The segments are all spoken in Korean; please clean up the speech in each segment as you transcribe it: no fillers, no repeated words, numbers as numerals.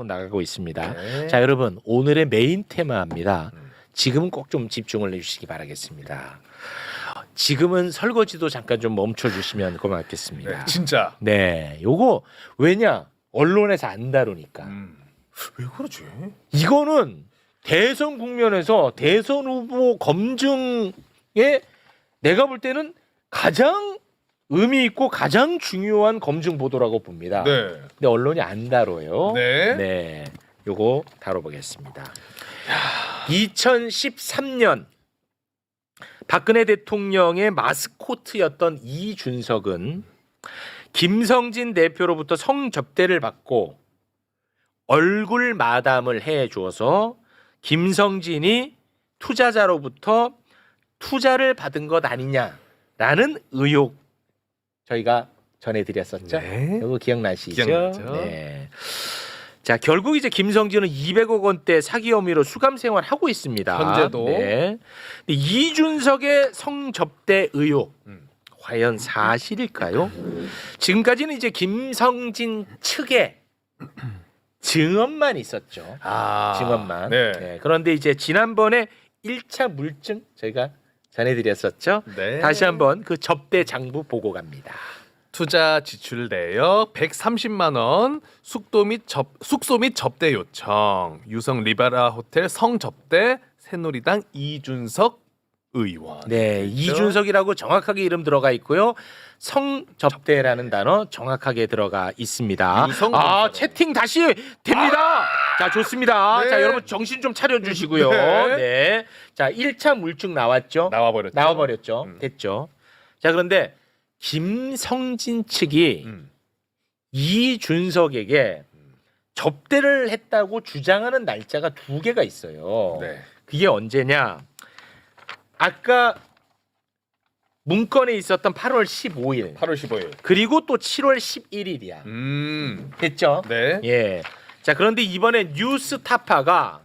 나가고 있습니다. 네. 자, 여러분 오늘의 메인 테마입니다. 지금은 꼭 좀 집중을 해주시기 바라겠습니다. 지금은 설거지도 잠깐 좀 멈춰주시면 고맙겠습니다. 네, 진짜. 네, 요거 왜냐 언론에서 안 다루니까. 왜 그러지? 이거는 대선 국면에서 대선 후보 검증에 내가 볼 때는 가장 의미 있고 가장 중요한 검증 보도라고 봅니다. 네. 근데 언론이 안 다뤄요. 네. 네, 요거 다뤄보겠습니다. 2013년 박근혜 대통령의 마스코트였던 이준석은 김성진 대표로부터 성접대를 받고 얼굴 마담을 해주어서 김성진이 투자자로부터 투자를 받은 것 아니냐라는 의혹 저희가 전해드렸었죠. 네. 이거 기억나시죠? 기억나죠. 네. 자, 결국 이제 김성진은 200억 원대 사기 혐의로 수감 생활하고 있습니다. 현재도. 네. 근데 이준석의 성접대 의혹 과연 사실일까요? 지금까지는 이제 김성진 측에 증언만 있었죠. 증언만. 네. 네. 그런데 이제 지난번에 1차 물증 저희가 전해드렸었죠. 네. 다시 한번 그 접대 장부 보고 갑니다. 투자 지출 내역 130만 원, 숙소 및 접대 요청, 유성 리베라 호텔 성접대, 새누리당 이준석 의원. 네, 이준석이라고 정확하게 이름 들어가 있고요. 성접대라는 단어 정확하게 들어가 있습니다. 유성 채팅 다시 됩니다. 자, 좋습니다. 네. 자, 여러분 정신 좀 차려 주시고요. 네. 네. 자, 1차 물증 나왔죠? 나와버렸죠. 됐죠. 자, 그런데 김성진 측이 이준석에게 접대를 했다고 주장하는 날짜가 2개가 있어요. 네. 그게 언제냐? 아까 문건에 있었던 8월 15일 8월 15일. 그리고 또 7월 11일이야. 됐죠? 네. 예. 자, 그런데 이번에 뉴스타파가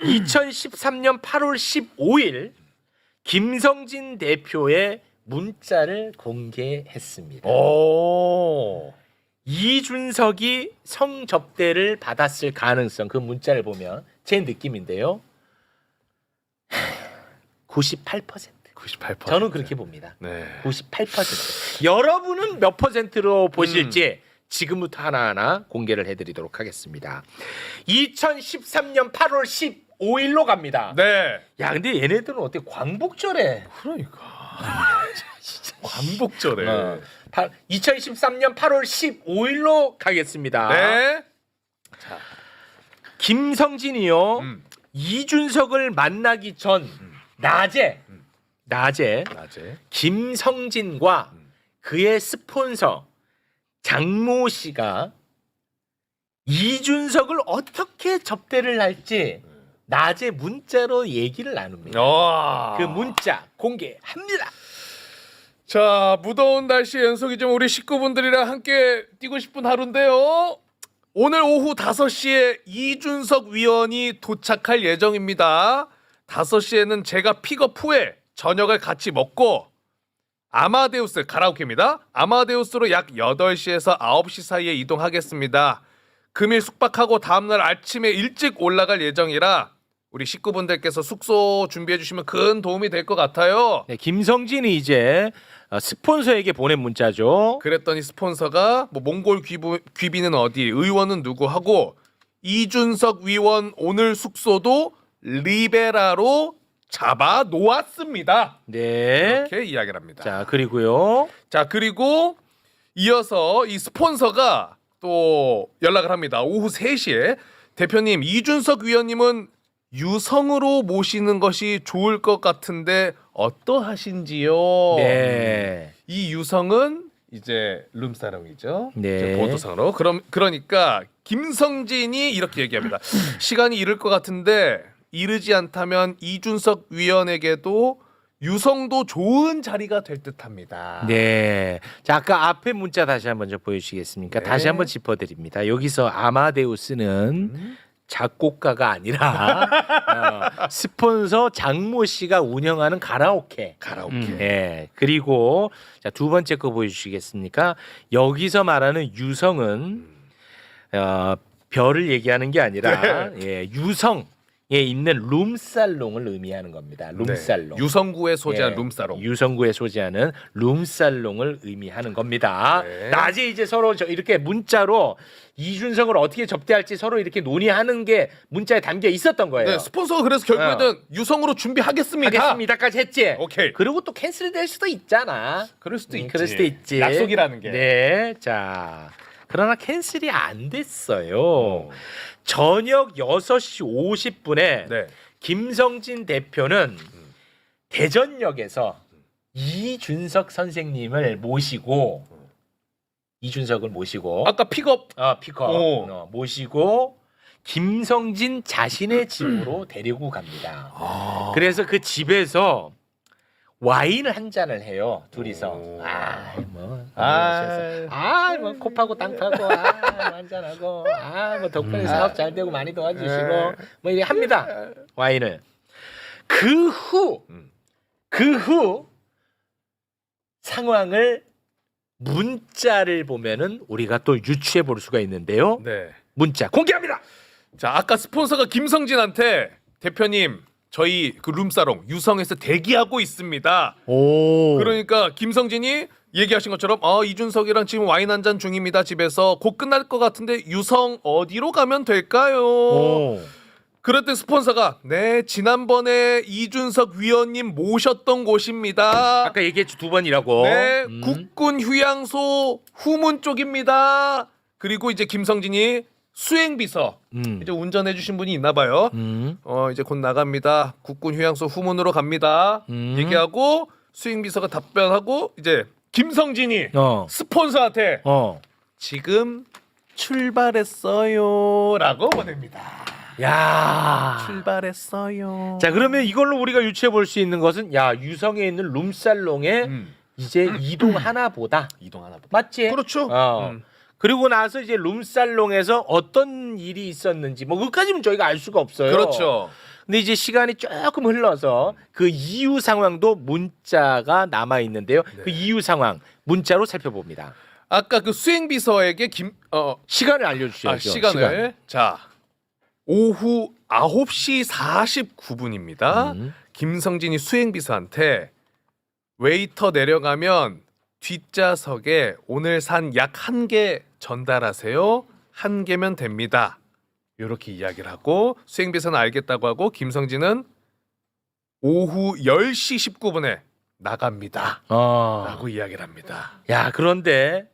2013년 8월 15일 김성진 대표의 문자를 공개했습니다. 오. 이준석이 성접대를 받았을 가능성, 그 문자를 보면 제 느낌인데요. 98%. 98%. 저는 그렇게 봅니다. 네. 98%. 여러분은 몇 퍼센트로 보실지 지금부터 하나하나 공개를 해드리도록 하겠습니다. 2013년 8월 15일로 갑니다. 네. 야, 근데 얘네들은 어떻게 광복절에? 그러니까. 관복절에. 2013년 8월 15일로 가겠습니다. 네. 김성진이요. 이준석을 만나기 전 낮에 낮에. 김성진과 그의 스폰서 장모 씨가 이준석을 어떻게 접대를 할지 낮에 문자로 얘기를 나눕니다. 그 문자 공개합니다. 자, 무더운 날씨에 연속이지만 우리 식구분들이랑 함께 뛰고 싶은 하루인데요. 오늘 오후 5시에 이준석 위원이 도착할 예정입니다. 5시에는 제가 픽업 후에 저녁을 같이 먹고 아마데우스 가라오케입니다. 아마데우스로 약 8시에서 9시 사이에 이동하겠습니다. 금일 숙박하고 다음날 아침에 일찍 올라갈 예정이라 우리 식구분들께서 숙소 준비해 주시면 큰 도움이 될 것 같아요. 네, 김성진이 이제 스폰서에게 보낸 문자죠. 그랬더니 스폰서가 뭐 몽골 귀비는 어디, 의원은 누구 하고 이준석 위원 오늘 숙소도 리베라로 잡아 놓았습니다. 네. 이렇게 이야기를 합니다. 자, 그리고요. 자, 그리고 이어서 이 스폰서가 또 연락을 합니다. 오후 3시에 대표님 이준석 위원님은 유성으로 모시는 것이 좋을 것 같은데 어떠하신지요? 네. 이 유성은 이제 룸사롱이죠. 네. 이제 보도상으로. 그러니까 김성진이 이렇게 얘기합니다. 시간이 이를 것 같은데 이르지 않다면 이준석 위원에게도 유성도 좋은 자리가 될 듯합니다. 네. 자, 아까 앞에 문자 다시 한번 좀 보여주시겠습니까? 네. 다시 한번 짚어드립니다. 여기서 아마데우스는 작곡가가 아니라 스폰서 장모 씨가 운영하는 가라오케. 네. 그리고 자, 두 번째 거 보여주시겠습니까? 여기서 말하는 유성은 별을 얘기하는 게 아니라 예, 유성에 있는 룸살롱을 의미하는 겁니다. 룸살롱. 네. 유성구에 소재한 예, 룸사롱. 유성구에 소재하는 룸살롱을 의미하는 겁니다. 네. 낮에 이제 서로 이렇게 문자로 이준석을 어떻게 접대할지 서로 이렇게 논의하는 게 문자에 담겨 있었던 거예요. 네, 스폰서가 그래서 결국에는 유성으로 준비하겠습니다. 하겠습니다까지 했지. 오케이. 그리고 또 캔슬될 수도 있잖아. 그럴 수도 있지. 그럴 수도 있지. 약속이라는 게. 네, 자 그러나 캔슬이 안 됐어요. 저녁 6시 50분에 네. 김성진 대표는 대전역에서 이준석 선생님을 모시고 이준석을 모시고 아까 픽업. 픽업 오. 모시고 김성진 자신의 집으로 데리고 갑니다. 그래서 그 집에서 와인을 한 잔을 해요. 둘이서. 오. 뭐 코파고 땅 파고 한잔 하고 뭐 덕분에 사업 잘 되고 많이 도와주시고 뭐 이렇게 합니다. 와인을. 그 후 상황을 문자를 보면은 우리가 또 유추해 볼 수가 있는데요. 네. 문자 공개합니다. 자, 아까 스폰서가 김성진한테 대표님 저희 그 룸사롱 유성에서 대기하고 있습니다. 오. 그러니까 김성진이 얘기하신 것처럼 이준석이랑 지금 와인 한 잔 중입니다. 집에서 곧 끝날 것 같은데 유성 어디로 가면 될까요? 오. 그랬더니 스폰서가 네 지난번에 이준석 위원님 모셨던 곳입니다. 아까 얘기했지 2번이라고. 네 국군 휴양소 후문 쪽입니다. 그리고 이제 김성진이 수행비서 이제 운전해 주신 분이 있나 봐요. 이제 곧 나갑니다. 국군 휴양소 후문으로 갑니다. 얘기하고 수행비서가 답변하고 이제 김성진이 스폰서한테 지금 출발했어요라고 보냅니다. 야. 출발했어요. 자, 그러면 이걸로 우리가 유추해 볼 수 있는 것은 야, 유성에 있는 룸살롱에 이제 이동하나 보다. 이동하나 보다. 맞지? 그렇죠. 그리고 나서 이제 룸살롱에서 어떤 일이 있었는지 뭐 그까지는 저희가 알 수가 없어요. 그렇죠. 근데 이제 시간이 조금 흘러서 그 이후 상황도 문자가 남아 있는데요. 그 이후 상황 문자로 살펴봅니다. 아까 그 수행비서에게 시간을 알려주셔야죠. 시간을 자 오후 9시 49분입니다. 김성진이 수행비서한테 웨이터 내려가면 뒷좌석에 오늘 산 약 1개 전달하세요. 1개면 됩니다. 이렇게 이야기를 하고 수행비서는 알겠다고 하고 김성진은 오후 10시 19분에 나갑니다. 라고 이야기를 합니다. 야, 그런데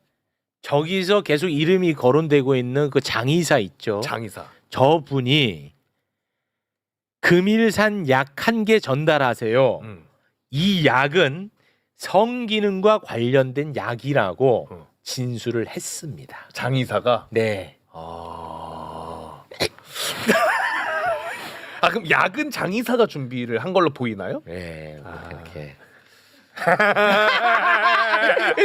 저기서 계속 이름이 거론되고 있는 그 장의사 있죠. 장의사. 저분이 금일산 약 1개 전달하세요. 이 약은 성기능과 관련된 약이라고 진술을 했습니다. 장의사가 네. 그럼 약은 장의사가 준비를 한 걸로 보이나요? 네. 이렇게.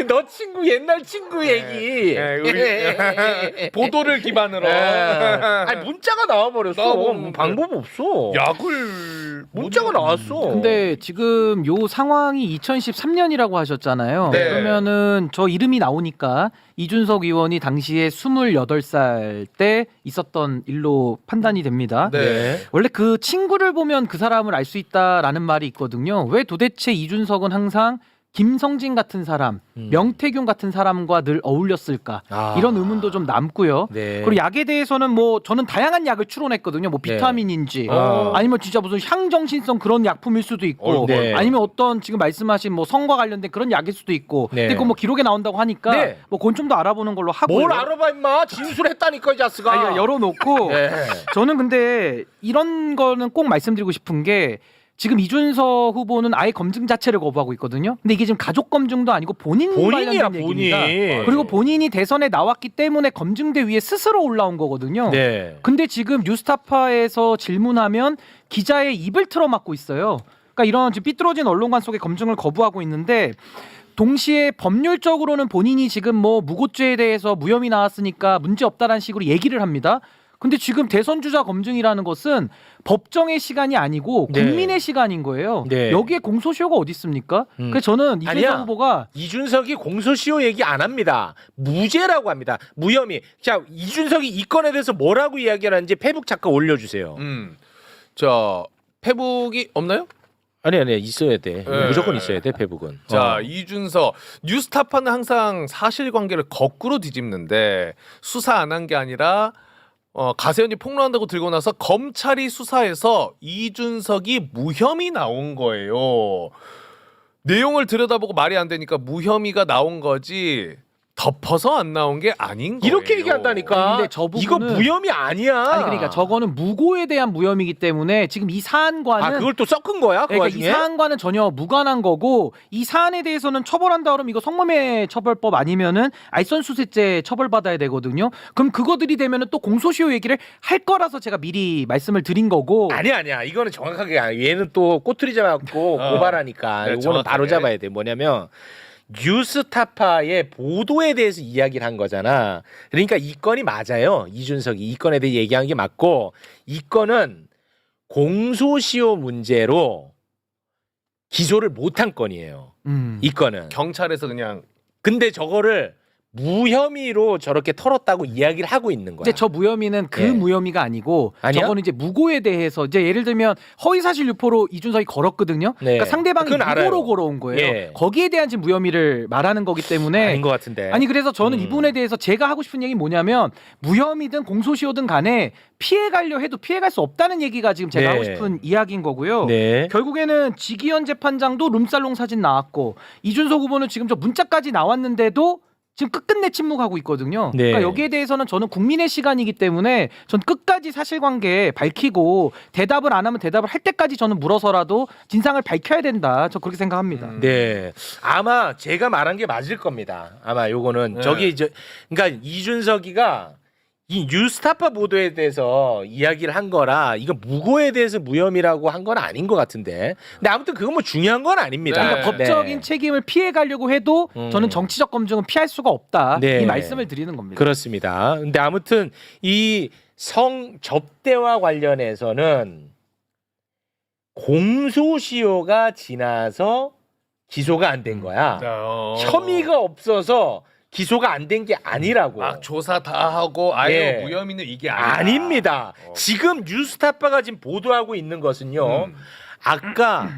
너 친구 옛날 친구 얘기. 우리 보도를 기반으로. 아니 문자가 나와버렸어. 뭐 방법 없어. 약을 문자가 나왔어. 근데 지금 요 상황이 2013년이라고 하셨잖아요. 네. 그러면은 저 이름이 나오니까 이준석 의원이 당시에 28살 때 있었던 일로 판단이 됩니다. 네. 원래 그 친구를 보면 그 사람을 알 수 있다라는 말이 있거든요. 왜 도대체 이준석은 항상 김성진 같은 사람, 명태균 같은 사람과 늘 어울렸을까? 이런 의문도 좀 남고요. 네. 그리고 약에 대해서는 뭐 저는 다양한 약을 추론했거든요. 뭐 비타민인지 아니면 진짜 무슨 향정신성 그런 약품일 수도 있고 네. 아니면 어떤 지금 말씀하신 뭐 성과 관련된 그런 약일 수도 있고 네. 근데 그거 뭐 기록에 나온다고 하니까 네. 뭐 그건 좀 더 알아보는 걸로 하고 뭘 알아봐 임마. 진술했다니까 이 자스가. 열어놓고 네. 저는 근데 이런 거는 꼭 말씀드리고 싶은 게 지금 이준석 후보는 아예 검증 자체를 거부하고 있거든요. 근데 이게 지금 가족 검증도 아니고 본인이야 관련된 얘기입니다. 그리고 본인이 대선에 나왔기 때문에 검증대 위에 스스로 올라온 거거든요. 네. 근데 지금 뉴스타파에서 질문하면 기자의 입을 틀어막고 있어요. 그러니까 이런 지금 삐뚤어진 언론관 속의 검증을 거부하고 있는데 동시에 법률적으로는 본인이 지금 뭐 무고죄에 대해서 무혐의 나왔으니까 문제 없다라는 식으로 얘기를 합니다. 근데 지금 대선 주자 검증이라는 것은 법정의 시간이 아니고 네. 국민의 시간인 거예요. 네. 여기에 공소시효가 어디 있습니까? 그래서 저는 아니야. 이준석 후보가 이준석이 공소시효 얘기 안 합니다. 무죄라고 합니다. 무혐의. 자, 이준석이 이 건에 대해서 뭐라고 이야기하는지 페북 잠깐 올려주세요. 자, 페북이 없나요? 아니 있어야 돼. 네. 무조건 있어야 돼 페북은. 자, 이준석 뉴스타파는 항상 사실관계를 거꾸로 뒤집는데 수사 안 한 게 아니라 가세현이 폭로한다고 들고 나서 검찰이 수사해서 이준석이 무혐의 나온 거예요. 내용을 들여다보고 말이 안 되니까 무혐의가 나온 거지 덮어서 안 나온 게 아닌 거예요. 이렇게 얘기한다니까. 근데 저 부분은- 이거 무혐의 아니야. 아니 그러니까 저거는 무고에 대한 무혐의이기 때문에 지금 이 사안과는 아 그걸 또 섞은 거야? 그 그러니까 와중에? 이 사안과는 전혀 무관한 거고 이 사안에 대해서는 처벌한다 그러면 이거 성범죄 처벌법 아니면은 알선수재죄 처벌받아야 되거든요. 그럼 그거들이 되면은 또 공소시효 얘기를 할 거라서 제가 미리 말씀을 드린 거고. 아니야. 이거는 정확하게 얘는 또 꼬투리 잡았고 고발하니까 네, 이거는 정확하게. 바로 잡아야 돼. 뭐냐면 뉴스타파의 보도에 대해서 이야기를 한 거잖아. 그러니까 이 건이 맞아요. 이준석이 이 건에 대해 얘기한 게 맞고 이 건은 공소시효 문제로 기소를 못한 건이에요. 이 건은. 경찰에서 그냥 근데 저거를 무혐의로 저렇게 털었다고 이야기를 하고 있는 거야. 근데 저 무혐의는 그 예. 무혐의가 아니고 아니야? 저거는 이제 무고에 대해서 이제 예를 들면 허위사실 유포로 이준석이 걸었거든요. 네. 그러니까 상대방이 그건 무고로 알아요. 걸어온 거예요. 예. 거기에 대한 지금 무혐의를 말하는 거기 때문에 아닌 것 같은데. 아니 그래서 저는 이 부분에 대해서 제가 하고 싶은 얘기 뭐냐면 무혐의든 공소시효든 간에 피해가려 해도 피해갈 수 없다는 얘기가 지금 제가 네. 하고 싶은 이야기인 거고요. 네. 결국에는 지기현 재판장도 룸살롱 사진 나왔고 이준석 후보는 지금 저 문자까지 나왔는데도 지금 끝끝내 침묵하고 있거든요. 네. 그러니까 여기에 대해서는 저는 국민의 시간이기 때문에 전 끝까지 사실관계 밝히고 대답을 안 하면 대답을 할 때까지 저는 물어서라도 진상을 밝혀야 된다. 저 그렇게 생각합니다. 네. 아마 제가 말한 게 맞을 겁니다. 아마 요거는 네. 저기 그러니까 이준석이가 이 뉴스타파 보도에 대해서 이야기를 한 거라 이거 무고에 대해서 무혐의라고 한 건 아닌 것 같은데. 근데 아무튼 그건 뭐 중요한 건 아닙니다. 네. 그러니까 법적인 책임을 피해 가려고 해도 저는 정치적 검증은 피할 수가 없다. 네. 이 말씀을 드리는 겁니다. 그렇습니다. 근데 아무튼 이 성 접대와 관련해서는 공소시효가 지나서 기소가 안 된 거야. 혐의가 없어서 기소가 안 된 게 아니라고. 막 조사 다 하고 아예 예. 무혐의는 이게 아니다. 아닙니다. 지금 뉴스타파가 지금 보도하고 있는 것은요. 아까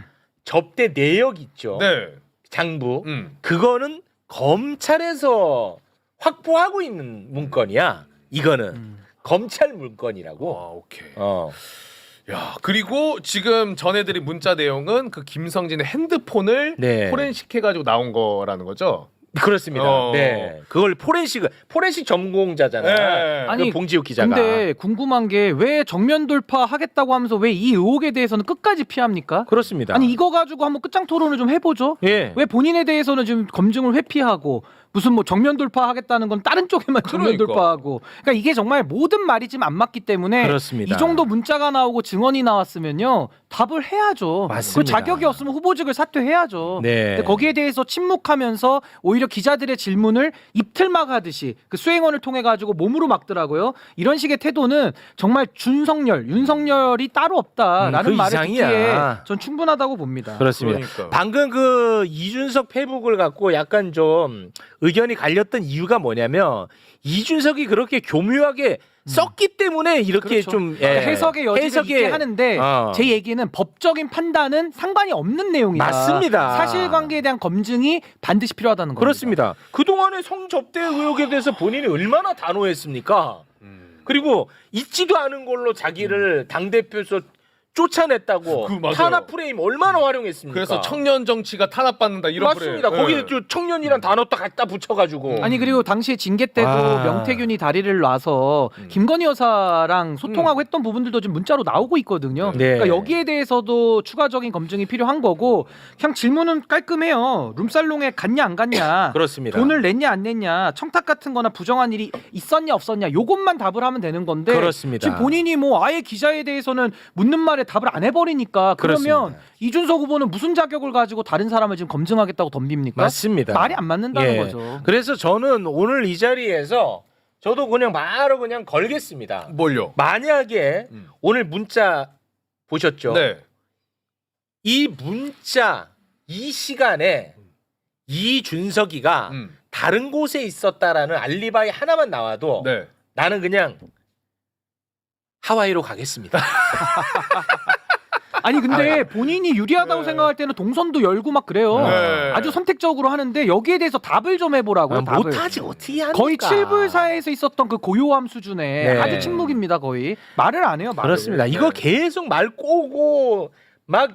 접대 내역 있죠. 네. 장부. 그거는 검찰에서 확보하고 있는 문건이야. 이거는 검찰 문건이라고. 아, 오케이. 야, 그리고 지금 전해드린 문자 내용은 그 김성진의 핸드폰을 네. 포렌식 해가지고 나온 거라는 거죠. 그렇습니다. 네. 그걸 포렌식 전공자잖아. 네. 아니, 봉지욱 기자가. 근데 궁금한 게 왜 정면 돌파하겠다고 하면서 왜 이 의혹에 대해서는 끝까지 피합니까? 그렇습니다. 아니 이거 가지고 한번 끝장 토론을 좀 해보죠. 예. 왜 본인에 대해서는 지금 검증을 회피하고 무슨 뭐 정면 돌파하겠다는 건 다른 쪽에만 정면 그러니까. 돌파하고 그러니까 이게 정말 모든 말이 지금 안 맞기 때문에 그렇습니다. 이 정도 문자가 나오고 증언이 나왔으면요 답을 해야죠. 맞습니다. 그 자격이 없으면 후보직을 사퇴해야죠. 네. 근데 거기에 대해서 침묵하면서 오히려 기자들의 질문을 입틀막하듯이 그 수행원을 통해 가지고 몸으로 막더라고요. 이런 식의 태도는 정말 윤석열이 따로 없다라는 그 말을 이상이야. 듣기에 전 충분하다고 봅니다. 그렇습니다. 그러니까. 방금 그 이준석 페북을 갖고 약간 좀 의견이 갈렸던 이유가 뭐냐면 이준석이 그렇게 교묘하게 썼기 때문에 이렇게 그렇죠. 좀 그러니까 해석의 여지가 있게 하는데 제 얘기는 법적인 판단은 상관이 없는 내용이다. 맞습니다. 사실관계에 대한 검증이 반드시 필요하다는 겁니다. 그렇습니다. 그동안의 성접대 의혹에 대해서 본인이 얼마나 단호했습니까? 그리고 있지도 않은 걸로 자기를 당대표에서 쫓아냈다고 그 맞아요. 탄압 프레임 얼마나 활용했습니까? 그래서 청년 정치가 탄압받는다 이런 맞습니다. 프레임. 거기에 네. 또 청년이란 단어 딱 갖다 붙여가지고 아니 그리고 당시에 징계 때도 아. 명태균이 다리를 놔서 김건희 여사랑 소통하고 했던 부분들도 지금 문자로 나오고 있거든요. 네. 그러니까 여기에 대해서도 추가적인 검증이 필요한 거고 그냥 질문은 깔끔해요. 룸살롱에 갔냐 안 갔냐 그렇습니다. 돈을 냈냐 안 냈냐 청탁 같은 거나 부정한 일이 있었냐 없었냐 요것만 답을 하면 되는 건데 그렇습니다. 지금 본인이 뭐 아예 기자에 대해서는 묻는 말에 답을 안 해버리니까 그러면 그렇습니다. 이준석 후보는 무슨 자격을 가지고 다른 사람을 지금 검증하겠다고 덤빕니까? 맞습니다. 말이 안 맞는다는 예. 거죠. 그래서 저는 오늘 이 자리에서 저도 그냥 바로 그냥 걸겠습니다. 뭘요? 만약에 오늘 문자 보셨죠? 네. 이 문자 이 시간에 이준석이가 다른 곳에 있었다라는 알리바이 하나만 나와도 네. 나는 그냥 하와이로 가겠습니다. 아니 근데 본인이 유리하다고 네. 생각할 때는 동선도 열고 막 그래요. 네. 아주 선택적으로 하는데 여기에 대해서 답을 좀 해보라고요. 답을. 못하지 어떻게 합니까? 거의 7불사에서 있었던 그 고요함 수준의 네. 아주 침묵입니다. 거의 말을 안 해요. 말을. 그렇습니다. 이거 계속 말 꼬고 막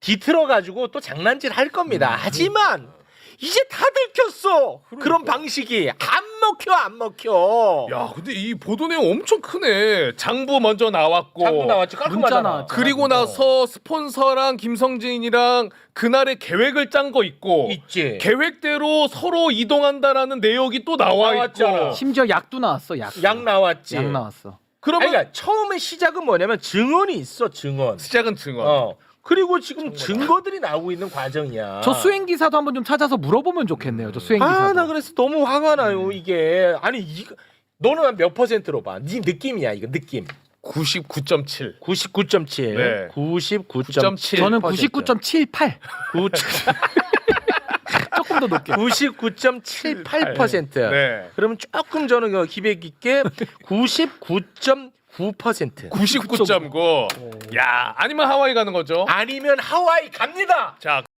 뒤틀어가지고 또 장난질 할 겁니다. 하지만 이제 다 들켰어. 그런 방식이 안 먹혀. 야, 근데 이 보도 내용 엄청 크네. 장부 먼저 나왔고. 자꾸 나왔지 문자 깔끔하잖아. 나왔죠. 그리고 나서 스폰서랑 김성진이랑 그날의 계획을 짠 거 있고 있지. 계획대로 서로 이동한다라는 내역이 또 나와 나왔잖아. 있고. 심지어 약도 나왔어. 약. 약 나왔지. 약 나왔어. 그러면 그러니까 처음에 시작은 뭐냐면 증언이 있어 증언. 시작은 증언. 그리고 지금 증거들이 나오고 있는 과정이야. 저 수행 기사도 한번 좀 찾아서 물어보면 좋겠네요. 저 수행 기사. 나 그래서 너무 화가 나요 이게. 아니 이거 너는 몇 퍼센트로 봐? 네 느낌이야 이거 느낌. 99.7. 99.7. 네. 99.7. 저는 99.78. 조금 더 높게. 99.78%. 네. 그러면 조금 저는 기백 있게 99.9%. 99.9. 야, 아니면 하와이 가는 거죠. 아니면 하와이 갑니다. 자,